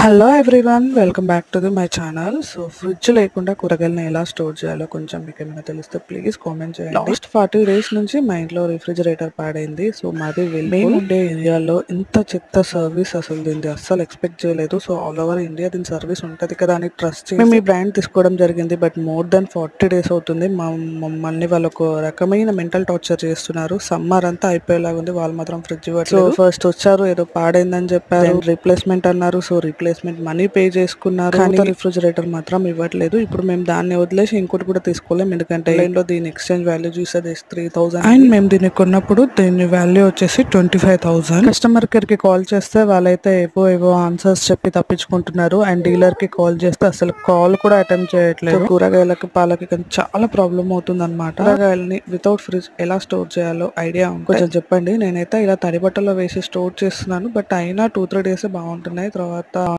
Hello everyone, welcome back to my channel. So fridge లేకుండా కూరగాయలను ఎలా స్టోర్ చేయాలో కొంచెం మీకు ఏమైనా తెలిస్తే ప్లీజ్ కామెంట్ చేయండి. లాస్ట్ 40 days నుంచి మా ఇంట్లో రిఫ్రిజిరేటర్ పాడైంది. సో మాది మేము ఉండే ఏరియాలో ఇంత చెత్త సర్వీస్ అసలు దీన్ని అస్సలు ఎక్స్పెక్ట్ చేయలేదు. సో ఆల్ ఓవర్ ఇండియా దీని సర్వీస్ ఉంటుంది కదా అని ట్రస్ట్ చేసి మేము ఈ బ్రాండ్ తీసుకోవడం జరిగింది. బట్ మోర్ దెన్ 40 days అవుతుంది. మమ్మల్ని వాళ్ళు ఒక రకమైన మెంటల్ టార్చర్ చేస్తున్నారు. సమ్మర్ అంతా అయిపోయేలాగా ఉంది, వాళ్ళు మాత్రం ఫ్రిడ్జ్ ఇవ్వట్లేదు. సో ఫస్ట్ వచ్చారు, ఏదో పాడైందని చెప్పారు, రీప్లేస్మెంట్ అన్నారు. సో రీప్లేస్మెంట్ మనీ పే చేసుకున్నారు, కానీ రిఫ్రిజిరేటర్ మాత్రం ఇవ్వట్లేదు. ఇప్పుడు మేము దాన్ని వదిలేసి ఇంకోటి కూడా తీసుకోలేం, ఎందుకంటే లో దీని ఎక్స్చేంజ్ వాల్యూ చూసేది 3000 అండ్ మేము దీన్ని కొన్నప్పుడు దీని వాల్యూ వచ్చేసి 25,000. కస్టమర్ కేర్ కి కాల్ చేస్తే వాళ్ళైతే ఏవో ఆన్సర్స్ చెప్పి తప్పించుకుంటున్నారు. అండ్ డీలర్ కి కాల్ చేస్తే అసలు కాల్ కూడా అటెంప్ట్ చేయట్లేదు. కూరగాయలకి పాలకి చాలా ప్రాబ్లం అవుతుంది అనమాట. కూరగాయలని వితౌట్ ఫ్రిడ్జ్ ఎలా స్టోర్ చేయాలో ఐడియా కొంచెం చెప్పండి. నేనైతే ఇలా తడి బట్టలో వేసి స్టోర్ చేస్తున్నాను, బట్ అయినా 2-3 days బాగుంటున్నాయి. తర్వాత